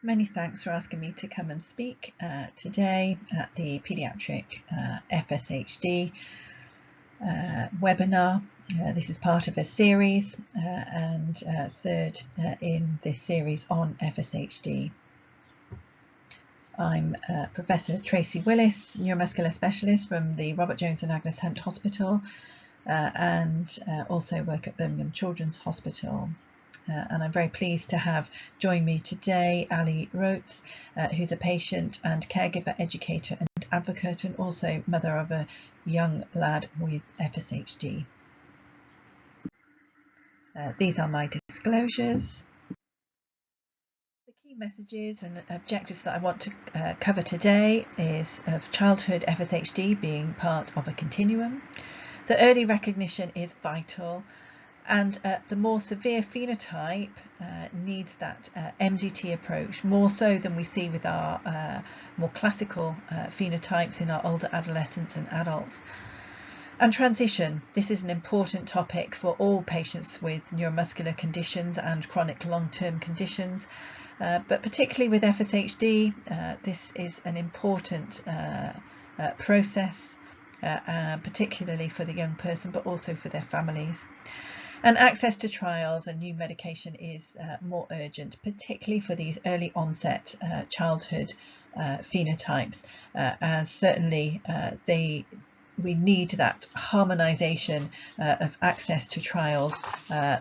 Many thanks for asking me to come and speak today at the Pediatric FSHD webinar. This is part of a series and third in this series on FSHD. I'm Professor Tracey Willis, neuromuscular specialist from the Robert Jones and Agnes Hunt Hospital and also work at Birmingham Children's Hospital. And I'm very pleased to have join me today Ali Roets, who's a patient and caregiver, educator and advocate, and also mother of a young lad with FSHD. These are my disclosures. The key messages and objectives that I want to cover today is of childhood FSHD being part of a continuum. The early recognition is vital, and the more severe phenotype needs that MDT approach more so than we see with our more classical phenotypes in our older adolescents and adults. And transition, this is an important topic for all patients with neuromuscular conditions and chronic long-term conditions, but particularly with FSHD, this is an important process, particularly for the young person, but also for their families. And access to trials and new medication is more urgent, particularly for these early onset childhood phenotypes, as certainly we need that harmonisation of access to trials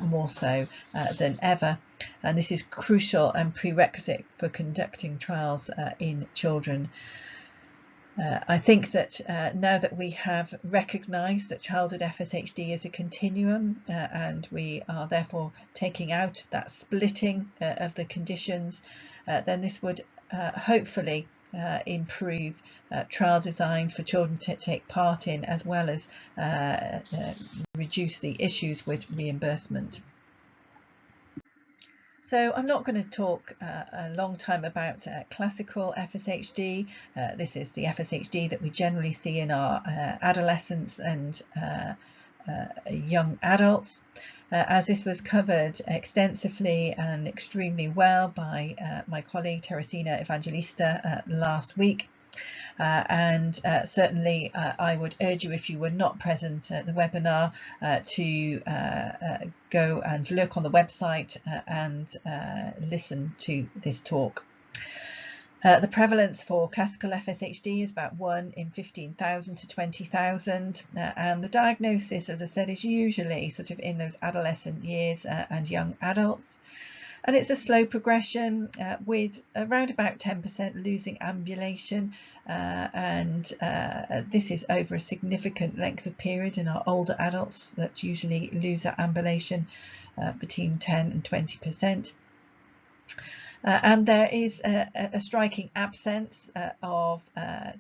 more so than ever. And this is crucial and prerequisite for conducting trials in children. I think that now that we have recognised that childhood FSHD is a continuum and we are therefore taking out that splitting of the conditions, then this would hopefully improve trial designs for children to take part in, as well as reduce the issues with reimbursement. So I'm not going to talk a long time about classical FSHD. This is the FSHD that we generally see in our adolescents and young adults, as this was covered extensively and extremely well by my colleague Teresina Evangelista last week. Certainly I would urge you, if you were not present at the webinar, to go and look on the website and listen to this talk. The prevalence for classical FSHD is about 1 in 15,000 to 20,000, and the diagnosis, as I said, is usually sort of in those adolescent years and young adults. And it's a slow progression with around about 10% losing ambulation, and this is over a significant length of period in our older adults that usually lose that ambulation between 10 and 20%. And there is a striking absence of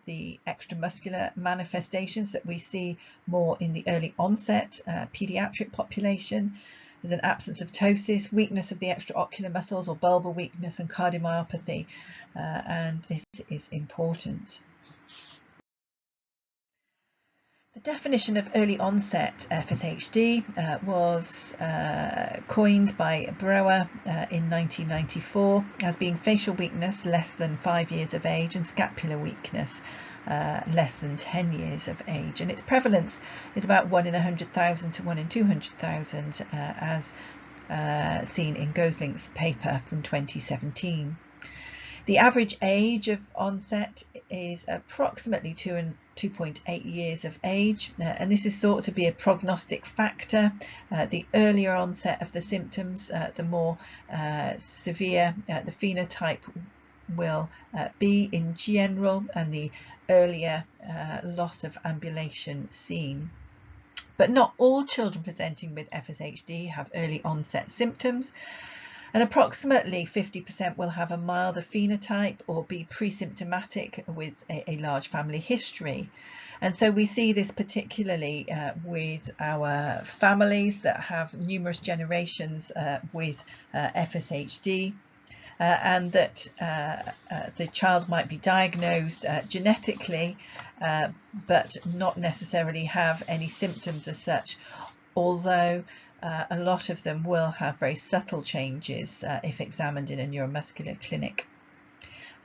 the extramuscular manifestations that we see more in the early onset pediatric population. There's an absence of ptosis, weakness of the extraocular muscles or bulbar weakness, and cardiomyopathy, and this is important. The definition of early onset FSHD was coined by Brower in 1994 as being facial weakness less than 5 years of age and scapular weakness less than 10 years of age, and its prevalence is about 1 in 100,000 to 1 in 200,000 as seen in Gosling's paper from 2017. The average age of onset is approximately 2.8 years of age, and this is thought to be a prognostic factor. The earlier onset of the symptoms, the more severe the phenotype will be in general, and the earlier loss of ambulation seen. But not all children presenting with FSHD have early onset symptoms, and approximately 50% will have a milder phenotype or be pre-symptomatic with a large family history. And so we see this particularly with our families that have numerous generations with FSHD. And that the child might be diagnosed genetically, but not necessarily have any symptoms as such, although a lot of them will have very subtle changes if examined in a neuromuscular clinic.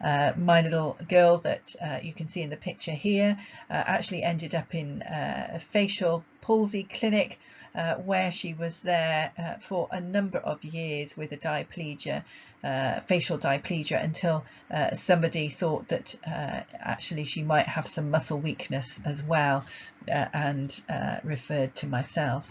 My little girl that you can see in the picture here actually ended up in a facial palsy clinic where she was there for a number of years with a diplegia, facial diplegia, until somebody thought that actually she might have some muscle weakness as well, and referred to myself.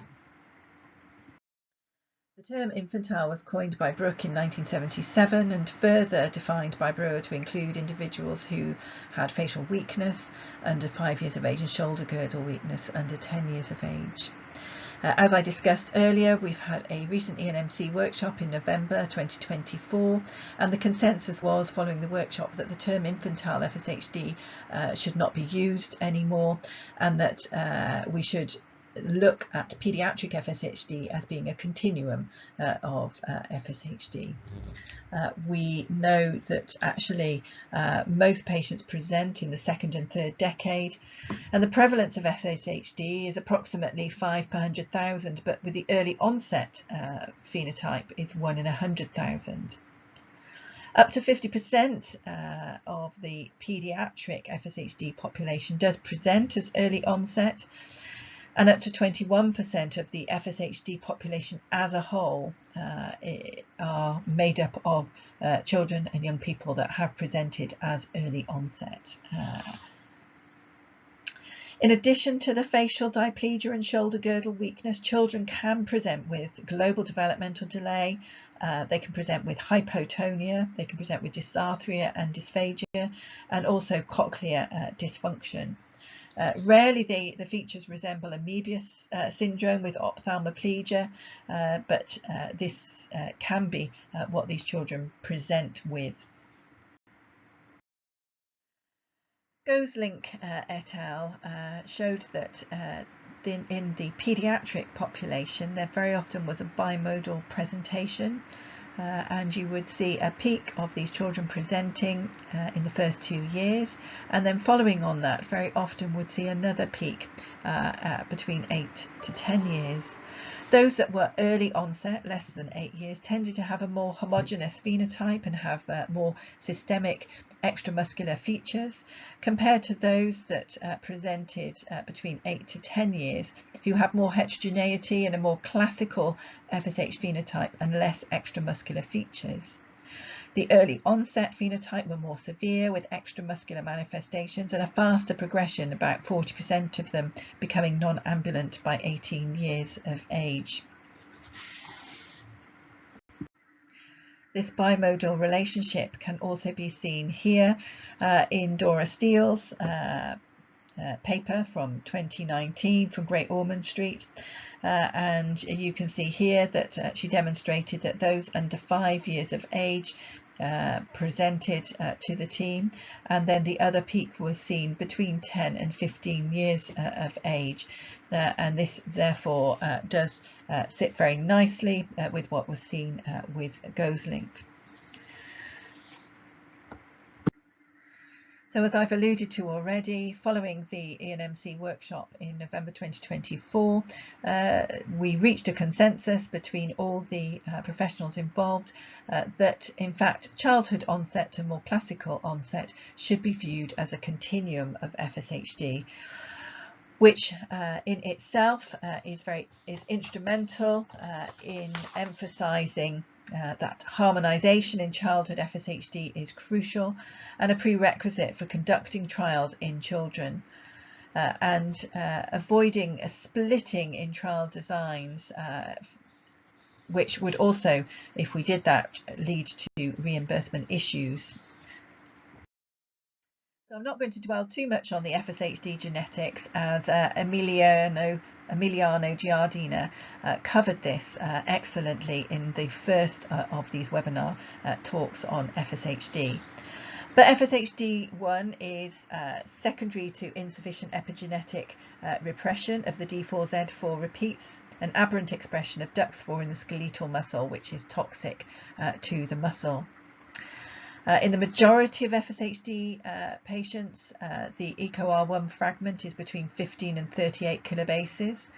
The term infantile was coined by Brooke in 1977 and further defined by Brewer to include individuals who had facial weakness under 5 years of age and shoulder girdle weakness under 10 years of age. As I discussed earlier, we've had a recent ENMC workshop in November 2024, and the consensus was, following the workshop, that the term infantile FSHD should not be used anymore, and that we should look at pediatric FSHD as being a continuum of FSHD. We know that actually most patients present in the second and third decade, and the prevalence of FSHD is approximately 5 per 100,000, but with the early onset phenotype is 1 in 100,000. Up to 50% of the pediatric FSHD population does present as early onset, and up to 21% of the FSHD population as a whole are made up of children and young people that have presented as early onset. In addition to the facial diplegia and shoulder girdle weakness, children can present with global developmental delay. They can present with hypotonia, they can present with dysarthria and dysphagia, and also cochlear dysfunction. Rarely the features resemble a Möbius syndrome with ophthalmoplegia, but this can be what these children present with. Gosling et al. Showed that in the pediatric population there very often was a bimodal presentation, and you would see a peak of these children presenting in the first 2 years, and then following on that very often would see another peak between 8 to 10 years. Those that were early onset, less than 8 years, tended to have a more homogeneous phenotype and have more systemic extramuscular features, compared to those that presented between 8 to 10 years, who have more heterogeneity and a more classical FSH phenotype and less extramuscular features. The early onset phenotype were more severe with extramuscular manifestations and a faster progression, about 40% of them becoming non-ambulant by 18 years of age. This bimodal relationship can also be seen here in Dora Steele's paper from 2019 from Great Ormond Street, and you can see here that she demonstrated that those under 5 years of age presented to the team, and then the other peak was seen between 10 and 15 years of age, and this therefore does sit very nicely with what was seen with Gosling. So as I've alluded to already, following the ENMC workshop in November 2024, we reached a consensus between all the professionals involved that in fact childhood onset to more classical onset should be viewed as a continuum of FSHD, which in itself is instrumental in emphasising that harmonisation in childhood FSHD is crucial and a prerequisite for conducting trials in children, and avoiding a splitting in trial designs, which would also, if we did that, lead to reimbursement issues. So I'm not going to dwell too much on the FSHD genetics, as Emiliano Giardina covered this excellently in the first of these webinar talks on FSHD. But FSHD1 is secondary to insufficient epigenetic repression of the D4Z4 repeats, an aberrant expression of DUX4 in the skeletal muscle, which is toxic to the muscle. In the majority of FSHD patients, the ECO-R1 fragment is between 15 and 38 kilobases.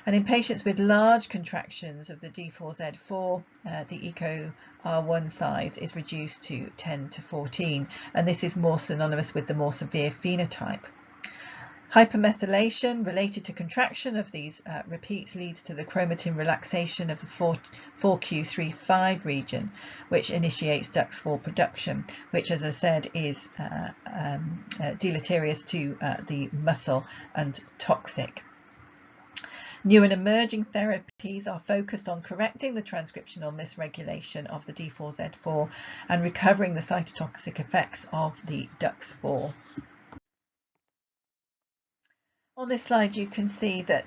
And in patients with large contractions of the D4Z4, the ECO-R1 size is reduced to 10 to 14, and this is more synonymous with the more severe phenotype. Hypermethylation related to contraction of these repeats leads to the chromatin relaxation of the 4q35 region, which initiates DUX4 production, which, as I said, is deleterious to the muscle and toxic. New and emerging therapies are focused on correcting the transcriptional misregulation of the D4Z4 and recovering the cytotoxic effects of the DUX4. On this slide, you can see that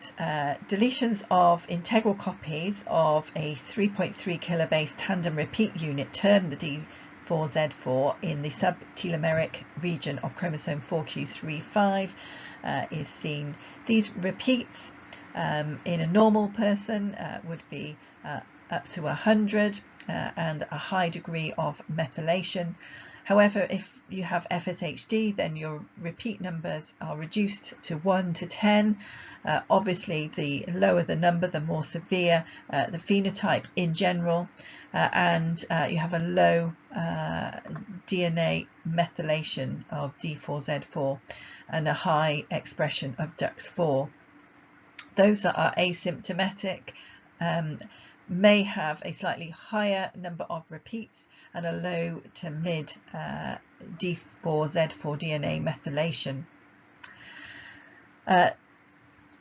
deletions of integral copies of a 3.3 kilobase tandem repeat unit termed the D4Z4 in the subtelomeric region of chromosome 4q35 is seen. These repeats in a normal person would be up to 100 and a high degree of methylation. However, if you have FSHD, then your repeat numbers are reduced to 1 to 10. Obviously, the lower the number, the more severe the phenotype in general, and you have a low DNA methylation of D4Z4 and a high expression of DUX4. Those that are asymptomatic may have a slightly higher number of repeats and a low to mid D4Z4 DNA methylation.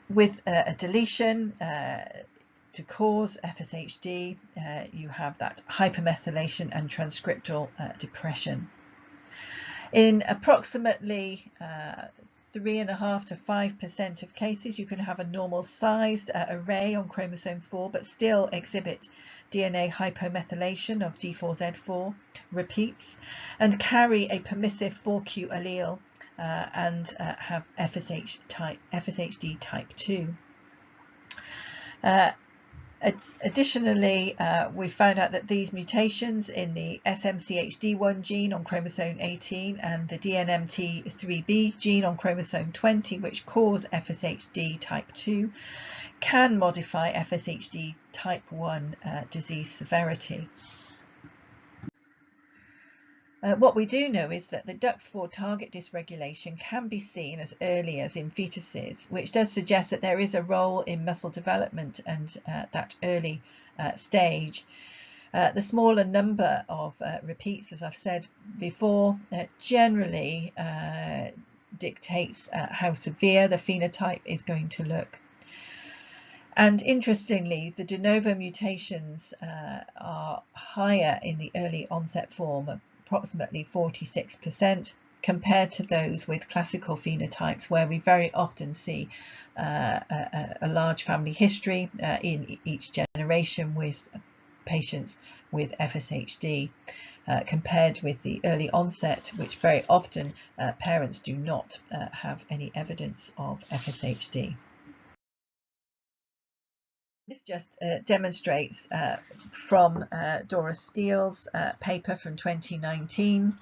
With a deletion to cause FSHD, you have that hypermethylation and transcriptal depression. In approximately 3.5% to 5% of cases, you can have a normal sized array on chromosome 4 but still exhibit DNA hypomethylation of D4Z4 repeats and carry a permissive 4q allele and have FSHD type 2. Additionally, we found out that these mutations in the SMCHD1 gene on chromosome 18 and the DNMT3B gene on chromosome 20, which cause FSHD type 2, can modify FSHD type 1 disease severity. What we do know is that the DUX4 target dysregulation can be seen as early as in fetuses, which does suggest that there is a role in muscle development and that early stage. The smaller number of repeats, as I've said before, generally dictates how severe the phenotype is going to look. And interestingly, the de novo mutations are higher in the early onset form, approximately 46%, compared to those with classical phenotypes, where we very often see a large family history in each generation with patients with FSHD, compared with the early onset, which very often parents do not have any evidence of FSHD. This just demonstrates from Dora Steele's paper from 2019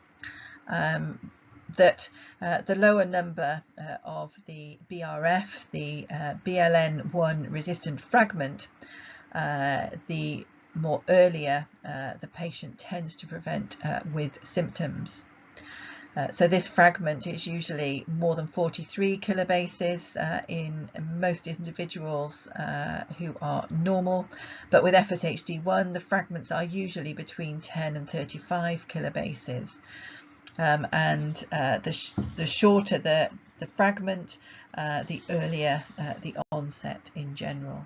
that the lower number of the BRF, the BLN1 resistant fragment, the more earlier the patient tends to present with symptoms. So this fragment is usually more than 43 kilobases in most individuals who are normal, but with FSHD1 the fragments are usually between 10 and 35 kilobases, and the shorter the fragment, the earlier the onset in general.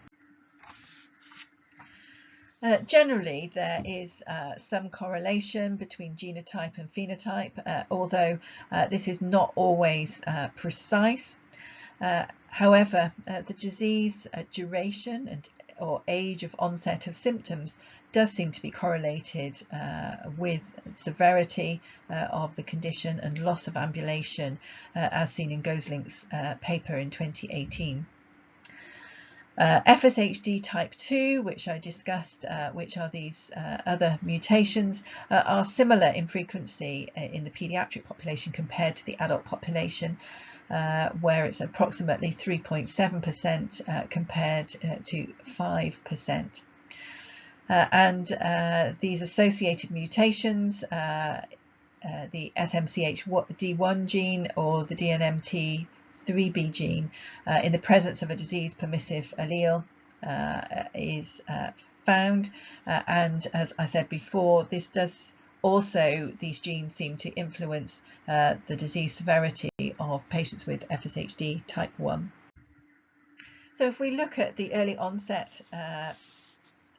Generally, there is some correlation between genotype and phenotype, although this is not always precise. However, the disease duration or age of onset of symptoms does seem to be correlated with severity of the condition and loss of ambulation, as seen in Goslink's paper in 2018. FSHD type 2, which I discussed, which are these other mutations, are similar in frequency in the pediatric population compared to the adult population, where it's approximately 3.7% compared to 5%. And these associated mutations, the SMCHD1 gene or the DNMT3B gene, in the presence of a disease-permissive allele, is found. And as I said before, these genes seem to influence the disease severity of patients with FSHD type 1. So if we look at the early onset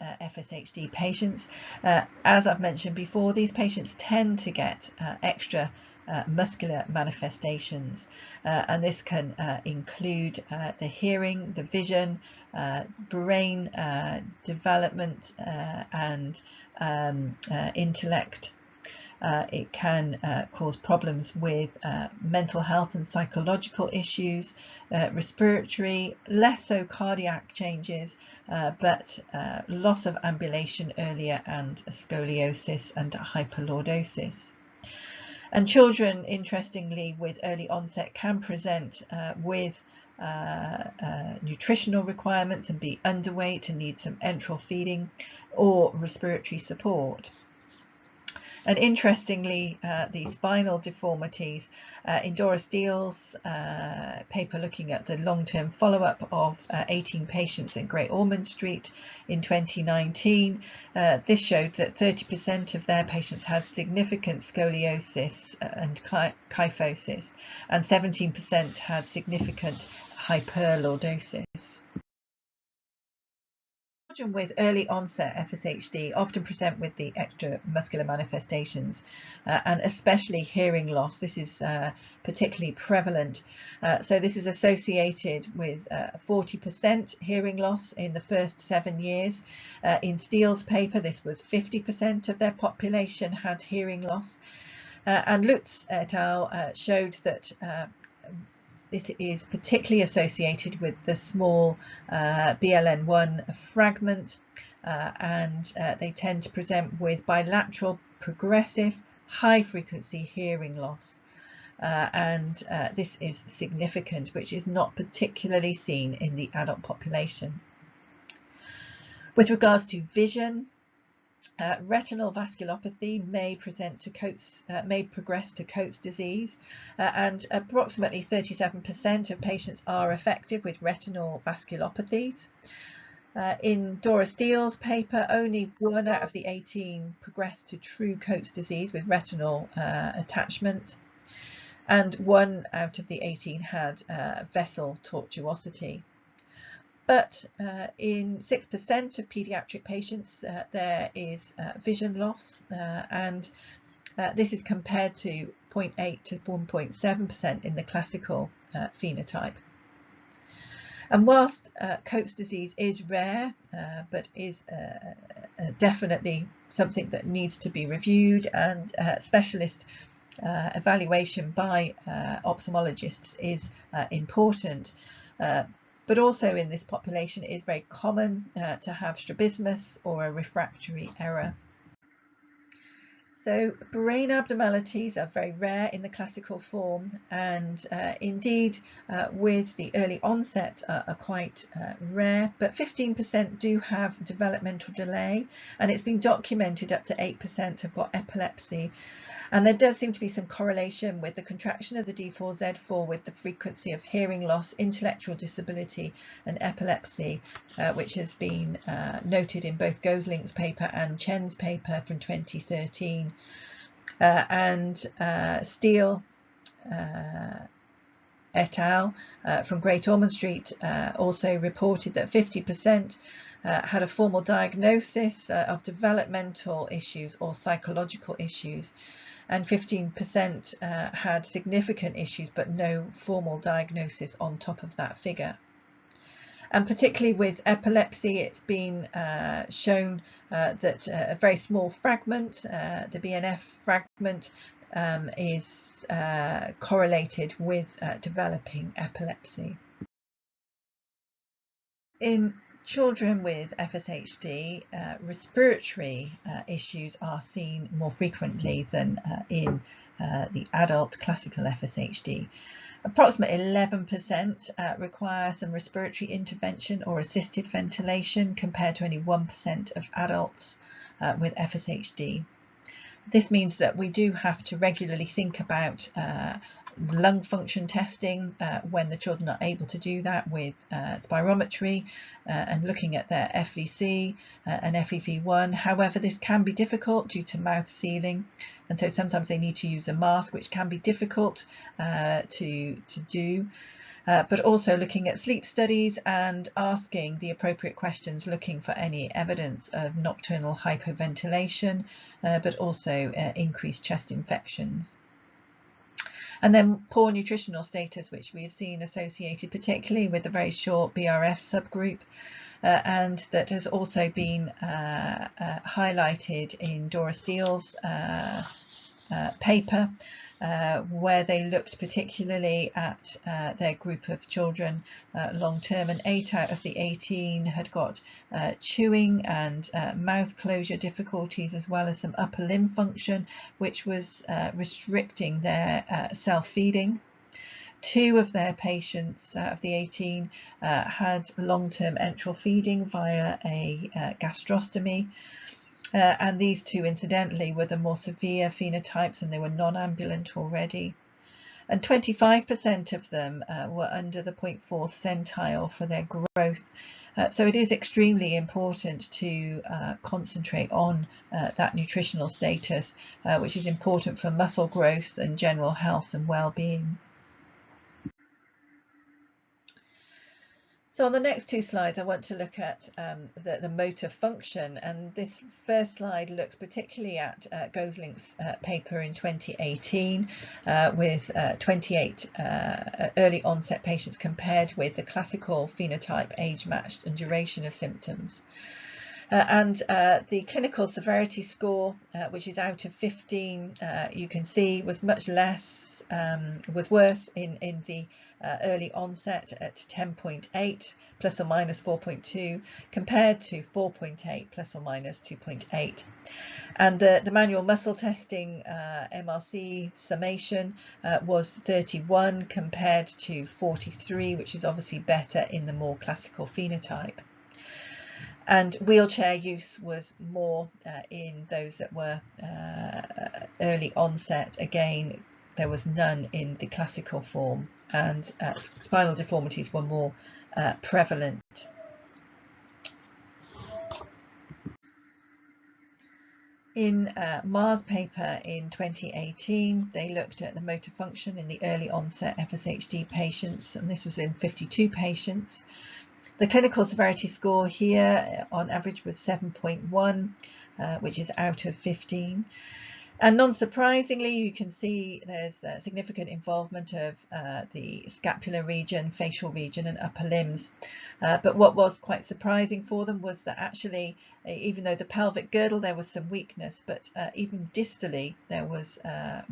FSHD patients, as I've mentioned before, these patients tend to get extra muscular manifestations, and this can include the hearing, the vision, brain development, and intellect. It can cause problems with mental health and psychological issues, respiratory, less so cardiac changes, but loss of ambulation earlier and scoliosis and hyperlordosis. And children, interestingly, with early onset can present with nutritional requirements and be underweight and need some enteral feeding or respiratory support. And interestingly, the spinal deformities, in Dora Steele's paper looking at the long-term follow-up of 18 patients in Great Ormond Street in 2019, this showed that 30% of their patients had significant scoliosis and kyphosis, and 17% had significant hyperlordosis. Children with early onset FSHD often present with the extramuscular manifestations, and especially hearing loss. This is particularly prevalent. So this is associated with 40% hearing loss in the first 7 years. In Steele's paper, this was 50% of their population had hearing loss. And Lutz et al. Showed that this is particularly associated with the small BLN1 fragment, and they tend to present with bilateral progressive high frequency hearing loss. And this is significant, which is not particularly seen in the adult population. With regards to vision, retinal vasculopathy may progress to Coats disease, and approximately 37% of patients are affected with retinal vasculopathies. In Dora Steele's paper, only 1 out of the 18 progressed to true Coats disease with retinal attachment, and 1 out of the 18 had vessel tortuosity. But in 6% of paediatric patients, there is vision loss, and this is compared to 0.8 to 1.7% in the classical phenotype. And whilst Coats disease is rare, but is definitely something that needs to be reviewed, and specialist evaluation by ophthalmologists is important. But also in this population it is very common to have strabismus or a refractory error. So brain abnormalities are very rare in the classical form, and indeed with the early onset are quite rare, but 15% do have developmental delay, and it's been documented up to 8% have got epilepsy. And there does seem to be some correlation with the contraction of the D4Z4 with the frequency of hearing loss, intellectual disability and epilepsy, which has been noted in both Gosling's paper and Chen's paper from 2013. And Steele et al. From Great Ormond Street also reported that 50% had a formal diagnosis of developmental issues or psychological issues, and 15% had significant issues but no formal diagnosis on top of that figure. And particularly with epilepsy, it's been shown that a very small fragment, the BNF fragment, is correlated with developing epilepsy. In children with FSHD, respiratory issues are seen more frequently than in the adult classical FSHD. Approximately 11% require some respiratory intervention or assisted ventilation, compared to only 1% of adults with FSHD. This means that we do have to regularly think about lung function testing when the children are able to do that with spirometry and looking at their FVC and FEV1. However, this can be difficult due to mouth sealing, and so sometimes they need to use a mask, which can be difficult to do. But also looking at sleep studies and asking the appropriate questions, looking for any evidence of nocturnal hypoventilation, but also increased chest infections. And then poor nutritional status, which we have seen associated particularly with the very short BRF subgroup, and that has also been highlighted in Dora Steele's paper, where they looked particularly at their group of children long term, and 8 out of the 18 had got chewing and mouth closure difficulties, as well as some upper limb function, which was restricting their self-feeding. 2 of their patients out of the 18 had long-term enteral feeding via a gastrostomy. And these 2, incidentally, were the more severe phenotypes, and they were non-ambulant already. And 25% of them were under the 0.4th centile for their growth. So it is extremely important to concentrate on that nutritional status, which is important for muscle growth and general health and well-being. So on the next 2 slides, I want to look at the motor function, and this first slide looks particularly at Goslink's paper in 2018 with 28 early onset patients compared with the classical phenotype, age matched and duration of symptoms. And the clinical severity score, which is out of 15, you can see was much less, was worse in the early onset at 10.8 plus or minus 4.2 compared to 4.8 plus or minus 2.8. And the manual muscle testing MRC summation was 31 compared to 43, which is obviously better in the more classical phenotype. And wheelchair use was more in those that were early onset. Again, there was none in the classical form, and spinal deformities were more prevalent. In Ma's paper in 2018, they looked at the motor function in the early onset FSHD patients, and this was in 52 patients. The clinical severity score here on average was 7.1, which is out of 15. And non-surprisingly, you can see there's significant involvement of the scapular region, facial region and upper limbs. But what was quite surprising for them was that actually, even though the pelvic girdle, there was some weakness, but even distally, there was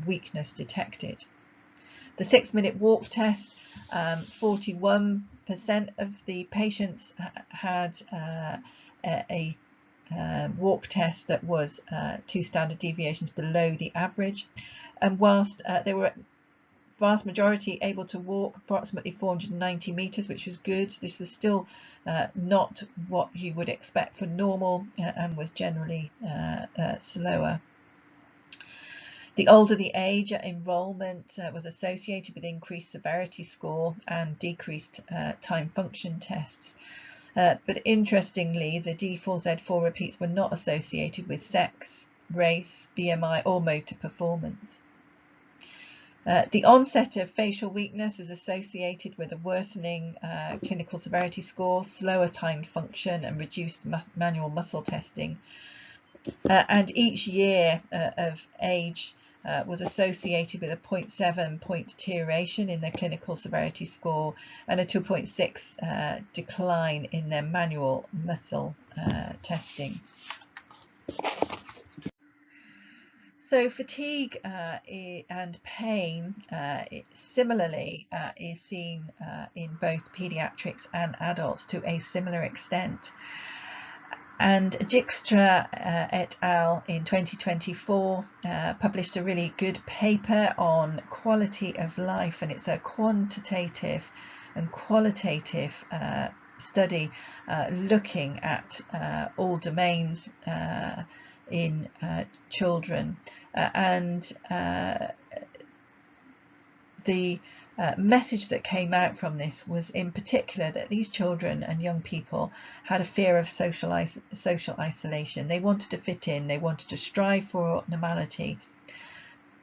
weakness detected. The 6-minute walk test, 41% of the patients had a walk test that was 2 standard deviations below the average, and whilst they were vast majority able to walk approximately 490 meters, which was good, this was still not what you would expect for normal and was generally slower. The older the age, enrolment was associated with increased severity score and decreased time function tests. But interestingly, the D4Z4 repeats were not associated with sex, race, BMI or motor performance. The onset of facial weakness is associated with a worsening clinical severity score, slower timed function and reduced manual muscle testing. And each year of age was associated with a 0.7 point deterioration in their clinical severity score and a 2.6 decline in their manual muscle testing. So fatigue and pain similarly is seen in both paediatrics and adults to a similar extent. And Dijkstra et al. In 2024 published a really good paper on quality of life, and it's a quantitative and qualitative study looking at all domains in children, and the message that came out from this was in particular that these children and young people had a fear of social isolation. They wanted to fit in, they wanted to strive for normality,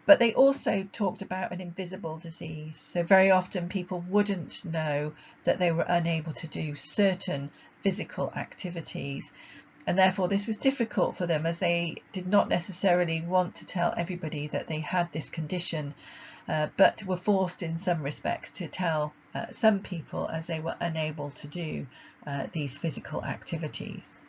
but they also talked about an invisible disease. So very often people wouldn't know that they were unable to do certain physical activities, and therefore this was difficult for them, as they did not necessarily want to tell everybody that they had this condition, but were forced in some respects to tell some people, as they were unable to do these physical activities.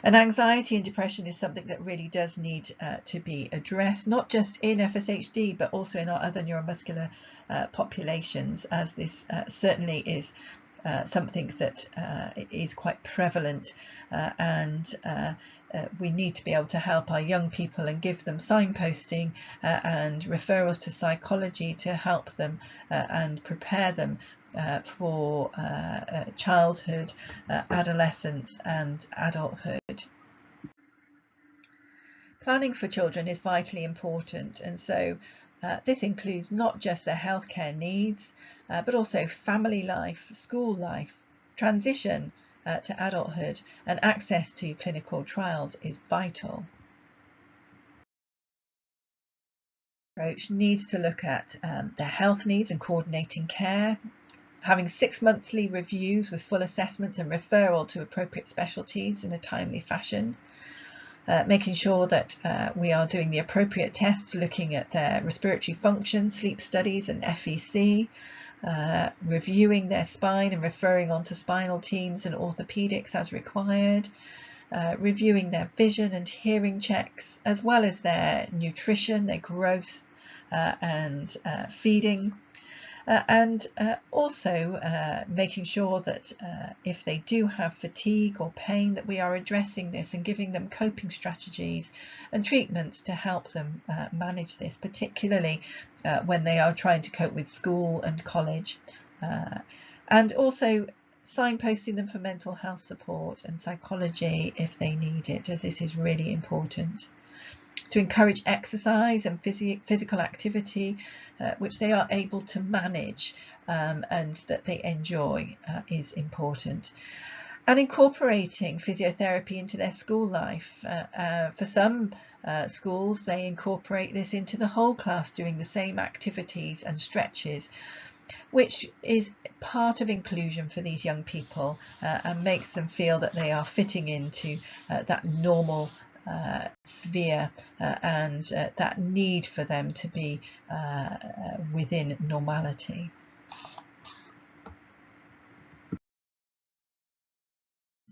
And anxiety and depression is something that really does need to be addressed, not just in FSHD, but also in our other neuromuscular populations, as this certainly is something that is quite prevalent, and we need to be able to help our young people and give them signposting and referrals to psychology to help them and prepare them for childhood, adolescence and adulthood. Planning for children is vitally important, and so this includes not just their healthcare needs, but also family life, school life, transition to adulthood, and access to clinical trials is vital. Approach needs to look at their health needs and coordinating care, having 6 monthly reviews with full assessments and referral to appropriate specialties in a timely fashion. Making sure that we are doing the appropriate tests, looking at their respiratory function, sleep studies and FEC, reviewing their spine and referring on to spinal teams and orthopaedics as required, reviewing their vision and hearing checks, as well as their nutrition, their growth and feeding. And also making sure that if they do have fatigue or pain, that we are addressing this and giving them coping strategies and treatments to help them manage this, particularly when they are trying to cope with school and college, and also signposting them for mental health support and psychology if they need it, as this is really important. To encourage exercise and physical activity which they are able to manage and that they enjoy is important. And incorporating physiotherapy into their school life. For some schools, they incorporate this into the whole class, doing the same activities and stretches, which is part of inclusion for these young people and makes them feel that they are fitting into that normal sphere and that need for them to be within normality.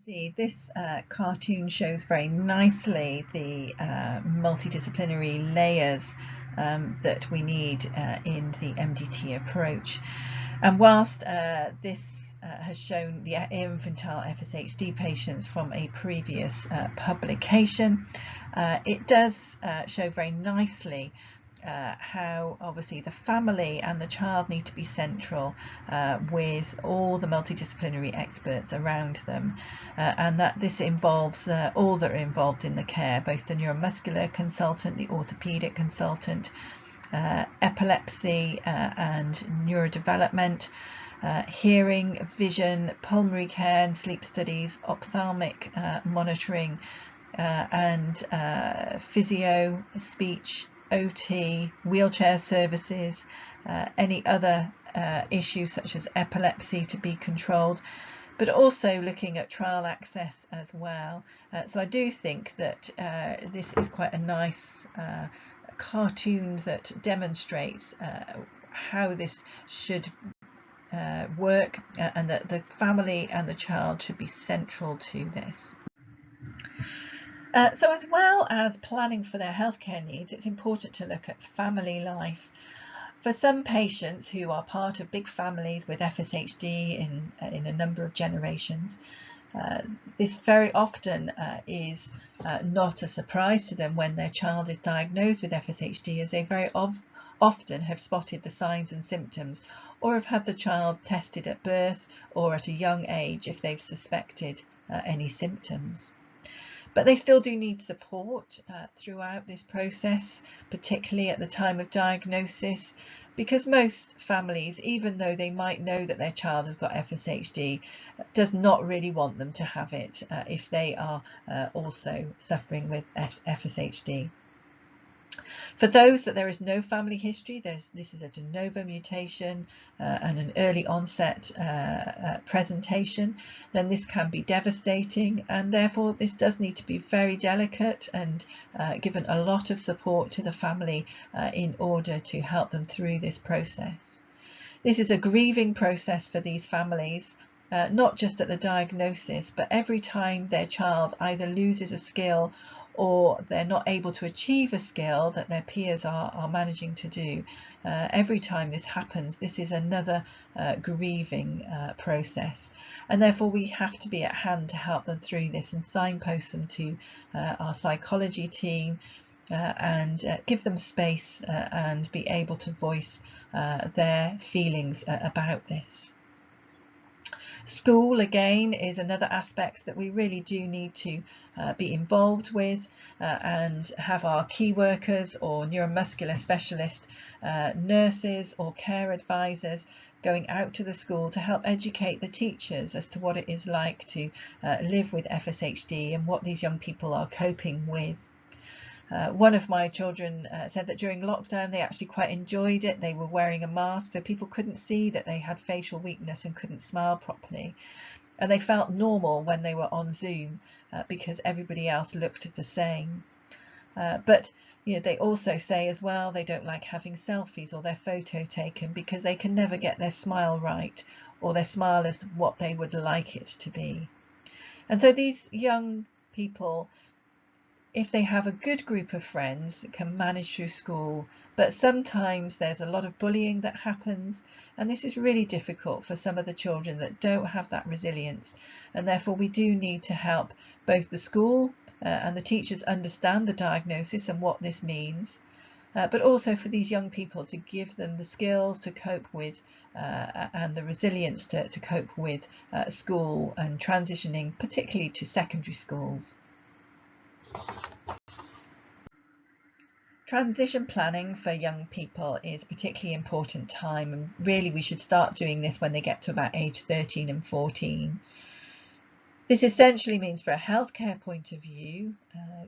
See, this cartoon shows very nicely the multidisciplinary layers that we need in the MDT approach. And whilst this has shown the infantile FSHD patients from a previous publication, it does show very nicely how obviously the family and the child need to be central with all the multidisciplinary experts around them, and that this involves all that are involved in the care, both the neuromuscular consultant, the orthopaedic consultant, epilepsy and neurodevelopment, hearing, vision, pulmonary care and sleep studies, ophthalmic monitoring, and physio, speech, OT, wheelchair services, any other issues such as epilepsy to be controlled, but also looking at trial access as well. So I do think that this is quite a nice cartoon that demonstrates how this should work, and that the family and the child should be central to this. So as well as planning for their healthcare needs, it's important to look at family life. For some patients who are part of big families with FSHD in a number of generations, this very often is not a surprise to them when their child is diagnosed with FSHD, as they very often have spotted the signs and symptoms, or have had the child tested at birth or at a young age if they've suspected any symptoms. But they still do need support throughout this process, particularly at the time of diagnosis, because most families, even though they might know that their child has got FSHD, does not really want them to have it if they are also suffering with FSHD. For those that there is no family history, this is a de novo mutation and an early onset presentation, then this can be devastating, and therefore this does need to be very delicate and given a lot of support to the family in order to help them through this process. This is a grieving process for these families, not just at the diagnosis, but every time their child either loses a skill or they're not able to achieve a skill that their peers are managing to do. Every time this happens, this is another grieving process, and therefore we have to be at hand to help them through this and signpost them to our psychology team and give them space and be able to voice their feelings about this. School, again, is another aspect that we really do need to be involved with and have our key workers or neuromuscular specialist nurses or care advisors going out to the school to help educate the teachers as to what it is like to live with FSHD and what these young people are coping with. One of my children said that during lockdown they actually quite enjoyed it. They were wearing a mask so people couldn't see that they had facial weakness and couldn't smile properly, and they felt normal when they were on Zoom because everybody else looked the same. But they also say as well they don't like having selfies or their photo taken because they can never get their smile right, or their smile is what they would like it to be. And so these young people, if they have a good group of friends, can manage through school, but sometimes there's a lot of bullying that happens, and this is really difficult for some of the children that don't have that resilience, and therefore we do need to help both the school and the teachers understand the diagnosis and what this means, but also for these young people to give them the skills to cope with and the resilience to cope with school and transitioning, particularly to secondary schools. Transition planning for young people is a particularly important time, and really we should start doing this when they get to about age 13 and 14. This essentially means, for a healthcare point of view,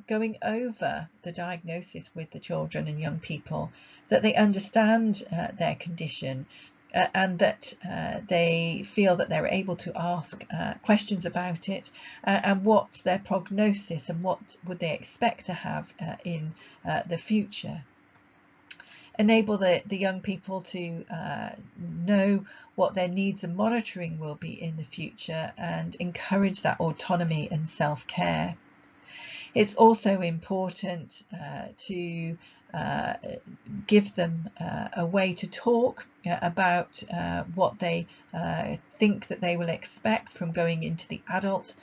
going over the diagnosis with the children and young people, that they understand their condition and that they feel that they're able to ask questions about it and what's their prognosis and what would they expect to have in the future. Enable the young people to know what their needs and monitoring will be in the future, and encourage that autonomy and self-care. It's also important to give them a way to talk about what they think that they will expect from going into the adult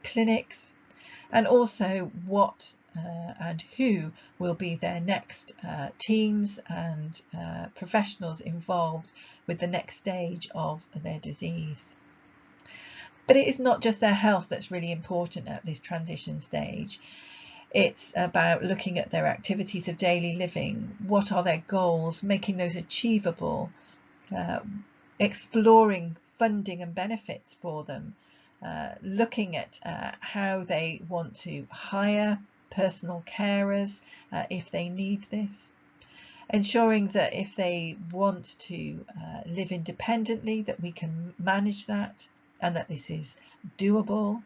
clinics, and also what and who will be their next teams and professionals involved with the next stage of their disease. But it is not just their health that's really important at this transition stage. It's about looking at their activities of daily living. What are their goals? Making those achievable. Exploring funding and benefits for them. Looking at how they want to hire personal carers if they need this. Ensuring that if they want to live independently, that we can manage that and that this is doable.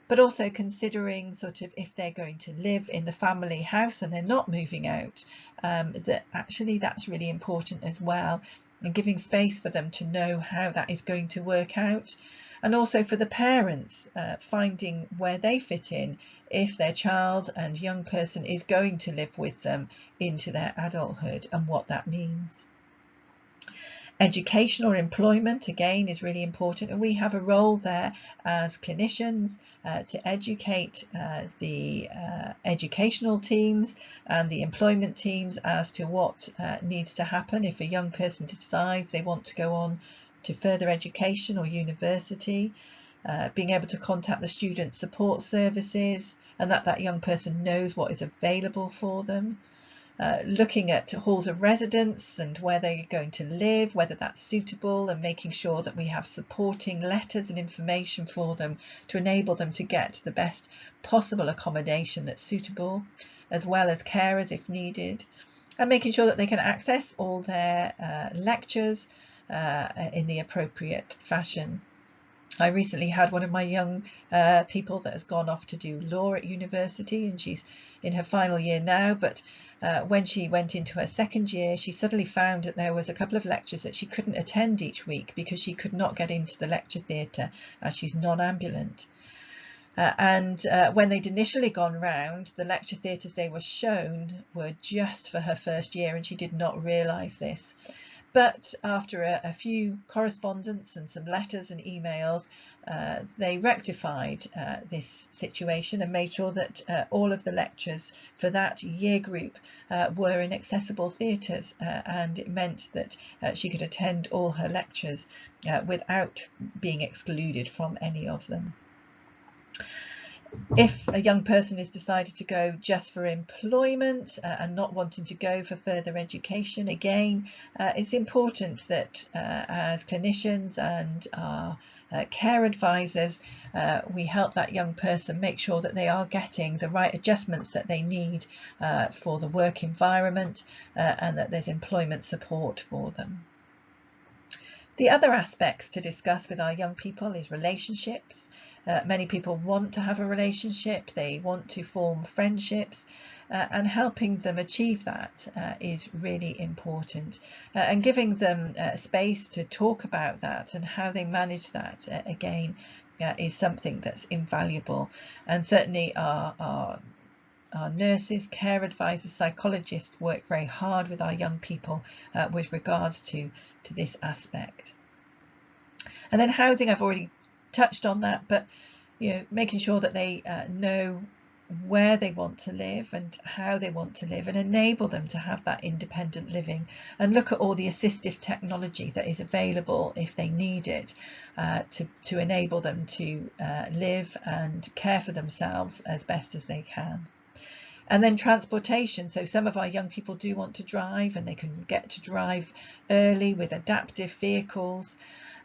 But also considering sort of if they're going to live in the family house and they're not moving out, that actually that's really important as well, and giving space for them to know how that is going to work out, and also for the parents finding where they fit in if their child and young person is going to live with them into their adulthood and what that means. Education or employment, again, is really important, and we have a role there as clinicians to educate the educational teams and the employment teams as to what needs to happen if a young person decides they want to go on to further education or university, being able to contact the student support services and that young person knows what is available for them. Looking at halls of residence and where they're going to live, whether that's suitable, and making sure that we have supporting letters and information for them to enable them to get the best possible accommodation that's suitable, as well as carers if needed, and making sure that they can access all their lectures in the appropriate fashion. I recently had one of my young people that has gone off to do law at university, and she's in her final year now, but when she went into her second year, she suddenly found that there was a couple of lectures that she couldn't attend each week because she could not get into the lecture theatre as she's non-ambulant. And when they'd initially gone round, the lecture theatres they were shown were just for her first year, and she did not realise this. But after a few correspondence and some letters and emails, they rectified this situation and made sure that all of the lectures for that year group were in accessible theatres, and it meant that she could attend all her lectures without being excluded from any of them. If a young person is decided to go just for employment and not wanting to go for further education, again, it's important that as clinicians and our care advisors, we help that young person make sure that they are getting the right adjustments that they need for the work environment and that there's employment support for them. The other aspects to discuss with our young people is relationships. Many people want to have a relationship, they want to form friendships, and helping them achieve that is really important. And giving them space to talk about that and how they manage that, again, is something that's invaluable. And certainly our nurses, care advisors, psychologists work very hard with our young people with regards to this aspect. And then housing, I've already touched on that, but making sure that they know where they want to live and how they want to live, and enable them to have that independent living, and look at all the assistive technology that is available if they need it to enable them to live and care for themselves as best as they can. And then transportation. So some of our young people do want to drive, and they can get to drive early with adaptive vehicles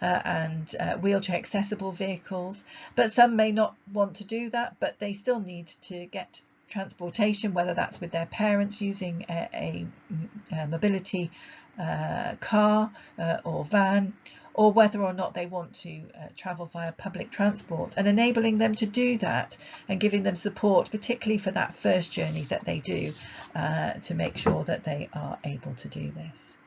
and wheelchair accessible vehicles. But some may not want to do that, but they still need to get transportation, whether that's with their parents using a mobility car or van, or whether or not they want to travel via public transport, and enabling them to do that and giving them support, particularly for that first journey that they do, to make sure that they are able to do this.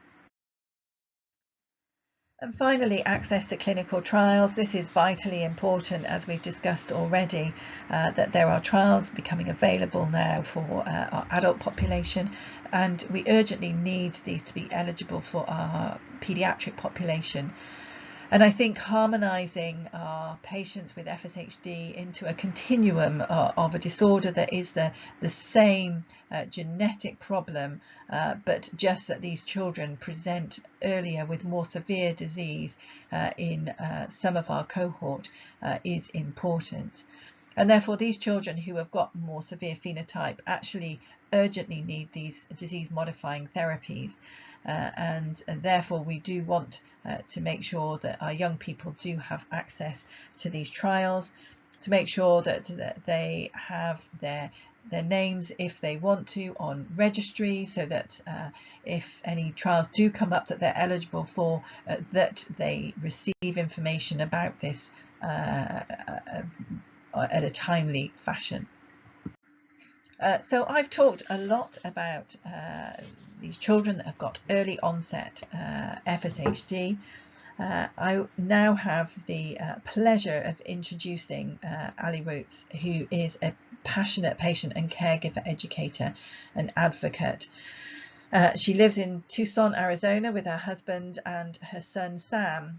And finally, access to clinical trials. This is vitally important, as we've discussed already, that there are trials becoming available now for our adult population, and we urgently need these to be eligible for our paediatric population. And I think harmonising our patients with FSHD into a continuum of a disorder that is the same genetic problem, but just that these children present earlier with more severe disease in some of our cohort is important. And therefore these children who have got more severe phenotype actually urgently need these disease modifying therapies. And therefore we do want to make sure that our young people do have access to these trials, to make sure that they have their names, if they want to, on registry, so that if any trials do come up that they're eligible for, that they receive information about this at a timely fashion. So I've talked a lot about these children that have got early onset FSHD, I now have the pleasure of introducing Ali Roets, who is a passionate patient and caregiver educator and advocate. She lives in Tucson, Arizona with her husband and her son Sam,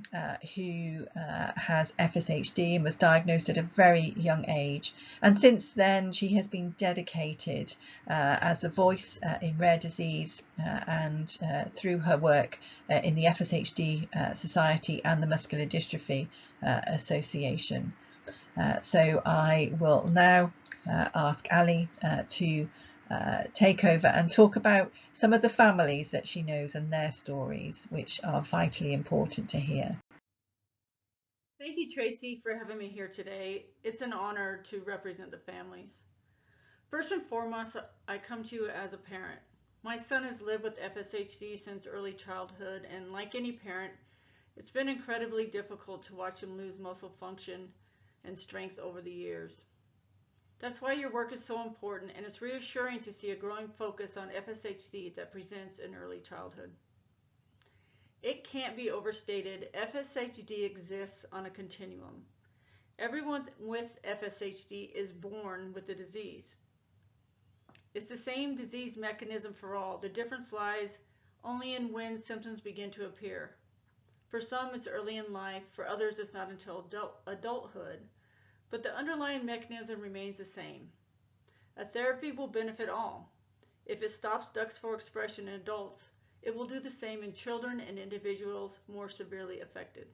who has FSHD and was diagnosed at a very young age. And since then, she has been dedicated as a voice in rare disease and through her work in the FSHD Society and the Muscular Dystrophy Association. So I will now ask Ali to take over and talk about some of the families that she knows and their stories, which are vitally important to hear. Thank you, Tracey, for having me here today. It's an honor to represent the families. First and foremost, I come to you as a parent. My son has lived with FSHD since early childhood, and like any parent, it's been incredibly difficult to watch him lose muscle function and strength over the years. That's why your work is so important, and it's reassuring to see a growing focus on FSHD that presents in early childhood. It can't be overstated, FSHD exists on a continuum. Everyone with FSHD is born with the disease. It's the same disease mechanism for all. The difference lies only in when symptoms begin to appear. For some, it's early in life. For others, it's not until adulthood. But the underlying mechanism remains the same. A therapy will benefit all. If it stops DUX4 expression in adults, it will do the same in children and individuals more severely affected.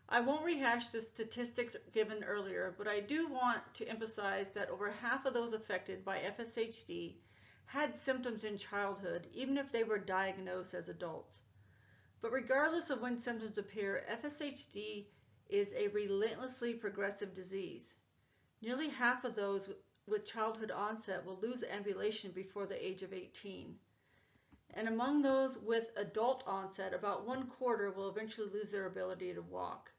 I won't rehash the statistics given earlier, but I do want to emphasize that over half of those affected by FSHD had symptoms in childhood, even if they were diagnosed as adults. But regardless of when symptoms appear, FSHD is a relentlessly progressive disease. Nearly half of those with childhood onset will lose ambulation before the age of 18. And among those with adult onset, about 1/4 will eventually lose their ability to walk.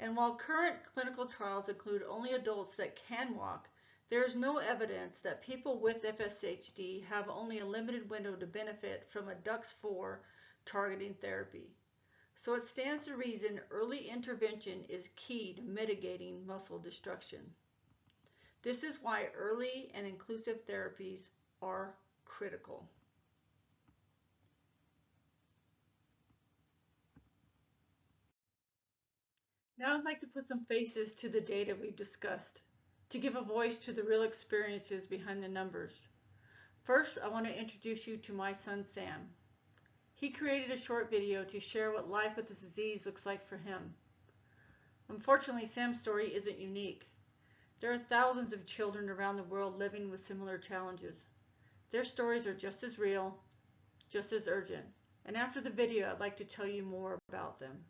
And while current clinical trials include only adults that can walk, there is no evidence that people with FSHD have only a limited window to benefit from a DUX4 targeting therapy. So it stands to reason early intervention is key to mitigating muscle destruction. This is why early and inclusive therapies are critical. Now I'd like to put some faces to the data we've discussed, to give a voice to the real experiences behind the numbers. First, I want to introduce you to my son, Sam. He created a short video to share what life with this disease looks like for him. Unfortunately, Sam's story isn't unique. There are thousands of children around the world living with similar challenges. Their stories are just as real, just as urgent. And after the video, I'd like to tell you more about them.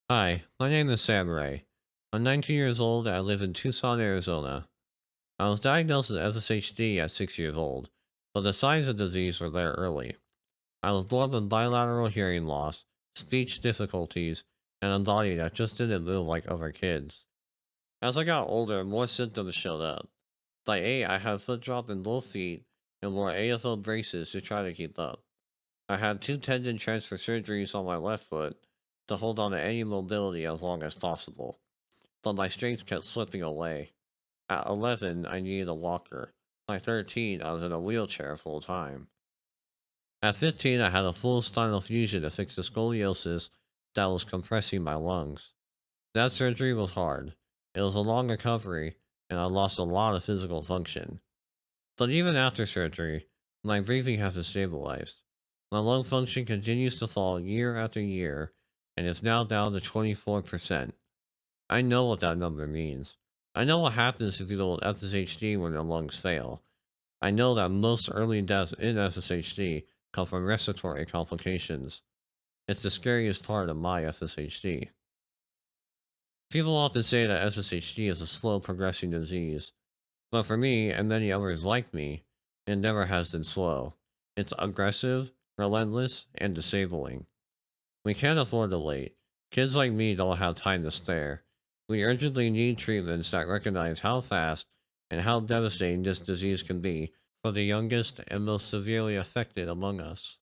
Hi, my name is Sam Ray. I'm 19 years old and I live in Tucson, Arizona. I was diagnosed with FSHD at 6 years old, but the signs of the disease were there early. I was born with bilateral hearing loss, speech difficulties, and a body that just didn't move like other kids. As I got older, more symptoms showed up. By 8, I had foot drop in both feet and wore AFO braces to try to keep up. I had 2 tendon transfer surgeries on my left foot to hold on to any mobility as long as possible, but my strength kept slipping away. At 11, I needed a walker. By 13, I was in a wheelchair full time. At 15, I had a full spinal fusion to fix the scoliosis that was compressing my lungs. That surgery was hard. It was a long recovery, and I lost a lot of physical function. But even after surgery, my breathing hasn't stabilized. My lung function continues to fall year after year, and is now down to 24%. I know what that number means. I know what happens to people with FSHD when their lungs fail. I know that most early deaths in FSHD come from respiratory complications. It's the scariest part of my FSHD. People often say that FSHD is a slow progressing disease, but for me and many others like me, it never has been slow. It's aggressive, relentless, and disabling. We can't afford to wait. Kids like me don't have time to spare. We urgently need treatments that recognize how fast and how devastating this disease can be for the youngest and most severely affected among us.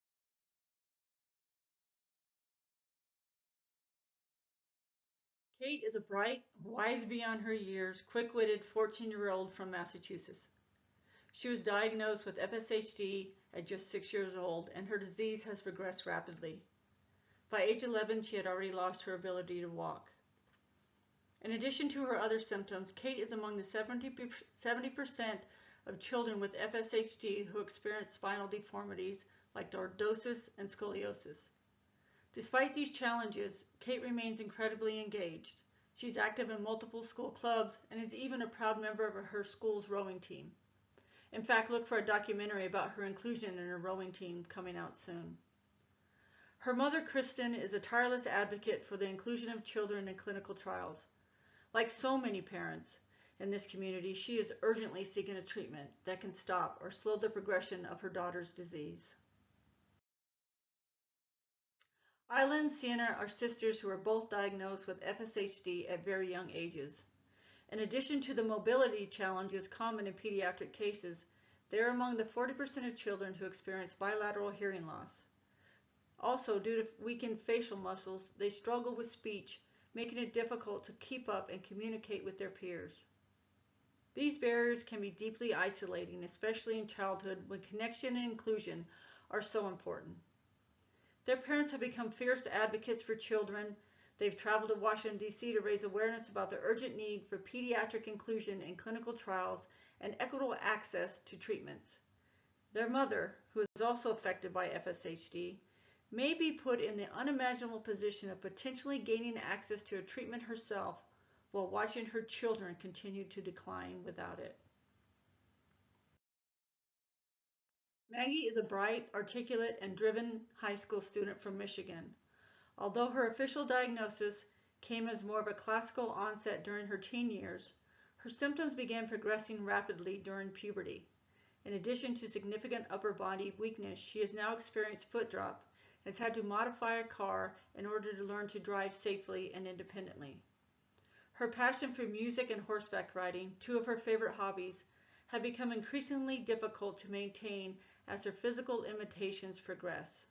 Kate is a bright, wise beyond her years, quick-witted 14-year-old from Massachusetts. She was diagnosed with FSHD at just 6 years old, and her disease has progressed rapidly. By age 11, she had already lost her ability to walk. In addition to her other symptoms, Kate is among the 70% of children with FSHD who experience spinal deformities like lordosis and scoliosis. Despite these challenges, Kate remains incredibly engaged. She's active in multiple school clubs and is even a proud member of her school's rowing team. In fact, look for a documentary about her inclusion in her rowing team coming out soon. Her mother, Kristen, is a tireless advocate for the inclusion of children in clinical trials. Like so many parents in this community, she is urgently seeking a treatment that can stop or slow the progression of her daughter's disease. Isla and Sienna are sisters who are both diagnosed with FSHD at very young ages. In addition to the mobility challenges common in pediatric cases, they are among the 40% of children who experience bilateral hearing loss. Also, due to weakened facial muscles, they struggle with speech, making it difficult to keep up and communicate with their peers. These barriers can be deeply isolating, especially in childhood when connection and inclusion are so important. Their parents have become fierce advocates for children. They've traveled to Washington, D.C. to raise awareness about the urgent need for pediatric inclusion in clinical trials and equitable access to treatments. Their mother, who is also affected by FSHD, may be put in the unimaginable position of potentially gaining access to a treatment herself while watching her children continue to decline without it. Maggie is a bright, articulate, and driven high school student from Michigan. Although her official diagnosis came as more of a classical onset during her teen years, her symptoms began progressing rapidly during puberty. In addition to significant upper body weakness, she has now experienced foot drop and has had to modify a car in order to learn to drive safely and independently. Her passion for music and horseback riding, two of her favorite hobbies, have become increasingly difficult to maintain as her physical limitations progress.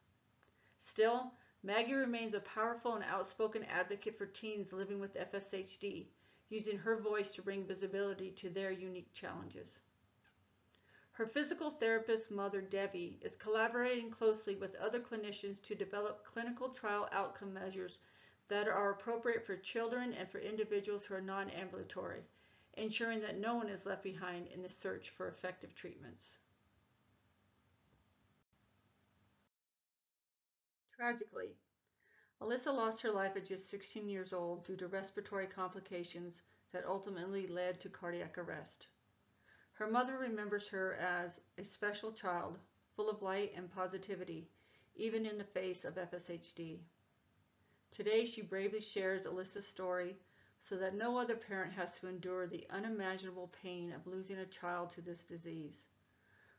Still, Maggie remains a powerful and outspoken advocate for teens living with FSHD, using her voice to bring visibility to their unique challenges. Her physical therapist mother, Debbie, is collaborating closely with other clinicians to develop clinical trial outcome measures that are appropriate for children and for individuals who are non-ambulatory, ensuring that no one is left behind in the search for effective treatments. Tragically, Alyssa lost her life at just 16 years old due to respiratory complications that ultimately led to cardiac arrest. Her mother remembers her as a special child, full of light and positivity, even in the face of FSHD. Today, she bravely shares Alyssa's story so that no other parent has to endure the unimaginable pain of losing a child to this disease.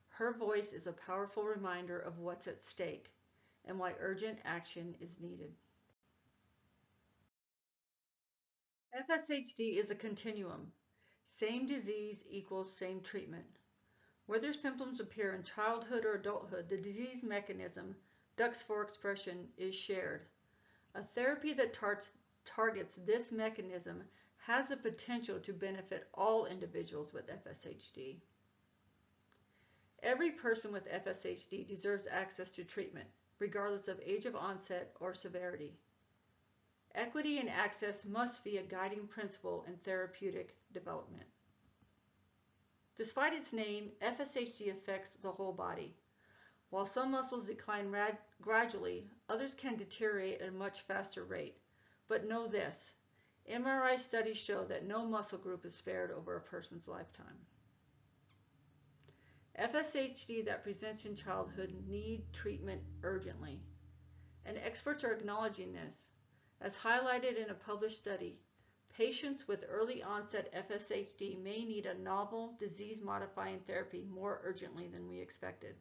Her voice is a powerful reminder of what's at stake and why urgent action is needed. FSHD is a continuum. Same disease equals same treatment. Whether symptoms appear in childhood or adulthood, the disease mechanism, DUX4 expression, is shared. A therapy that targets this mechanism has the potential to benefit all individuals with FSHD. Every person with FSHD deserves access to treatment, regardless of age of onset or severity. Equity and access must be a guiding principle in therapeutic development. Despite its name, FSHD affects the whole body. While some muscles decline gradually, others can deteriorate at a much faster rate. But know this, MRI studies show that no muscle group is spared over a person's lifetime. FSHD that presents in childhood need treatment urgently, and experts are acknowledging this. As highlighted in a published study, patients with early onset FSHD may need a novel disease-modifying therapy more urgently than we expected.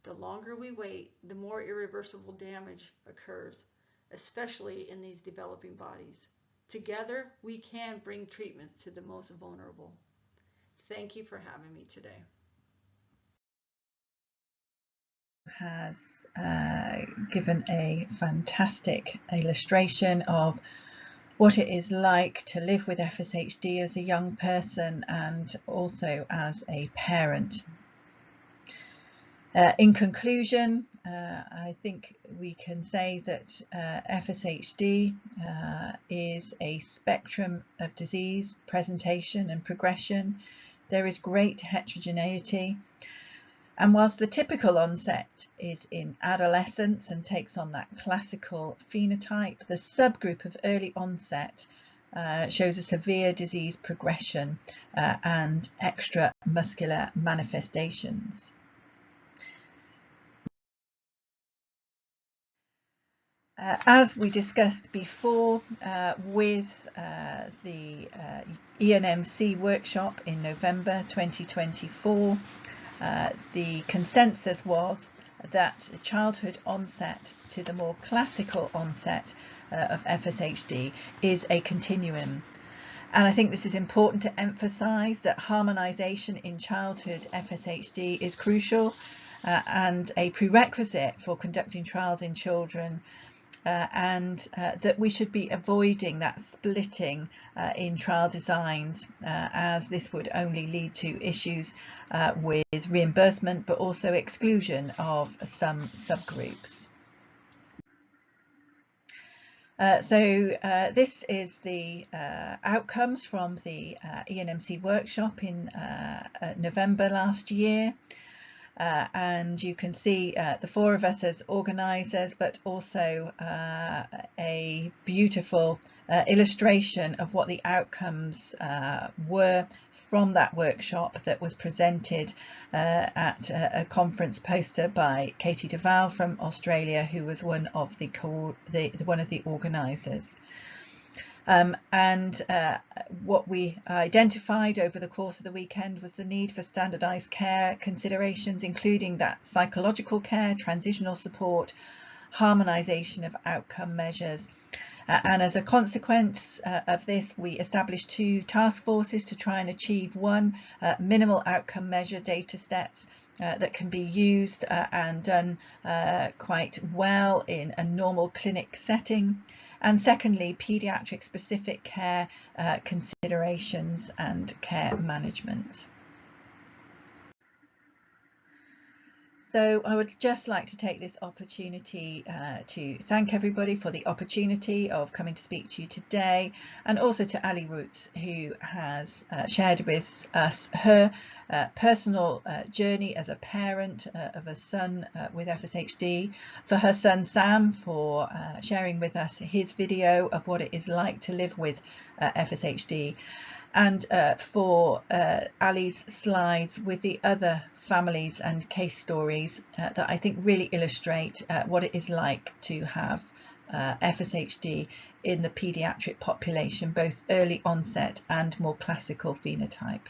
The longer we wait, the more irreversible damage occurs, especially in these developing bodies. Together, we can bring treatments to the most vulnerable. Thank you for having me today. Has given a fantastic illustration of what it is like to live with FSHD as a young person and also as a parent. In conclusion, I think we can say that FSHD is a spectrum of disease, presentation and progression. There is great heterogeneity, and whilst the typical onset is in adolescence and takes on that classical phenotype, the subgroup of early onset shows a severe disease progression and extramuscular manifestations. As we discussed before with the EURO-NMD workshop in November 2024, the consensus was that childhood onset to the more classical onset of FSHD is a continuum. And I think this is important to emphasise that harmonisation in childhood FSHD is crucial and a prerequisite for conducting trials in children, and that we should be avoiding that splitting in trial designs, as this would only lead to issues with reimbursement but also exclusion of some subgroups. This is the outcomes from the EURO-NMD workshop in November last year. And you can see the four of us as organisers, but also a beautiful illustration of what the outcomes were from that workshop that was presented at a conference poster by Katie Duval from Australia, who was one of the organisers. What we identified over the course of the weekend was the need for standardised care considerations, including that psychological care, transitional support, harmonisation of outcome measures. And as a consequence of this, we established two task forces to try and achieve one, minimal outcome measure data sets that can be used and done quite well in a normal clinic setting. And secondly, paediatric specific care considerations and care management. So I would just like to take this opportunity to thank everybody for the opportunity of coming to speak to you today, and also to Ali Roets, who has shared with us her personal journey as a parent of a son with FSHD, for her son Sam for sharing with us his video of what it is like to live with FSHD, and for Ali's slides with the other families and case stories that I think really illustrate what it is like to have FSHD in the paediatric population, both early onset and more classical phenotype.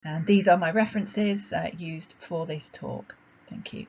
And these are my references used for this talk. Thank you.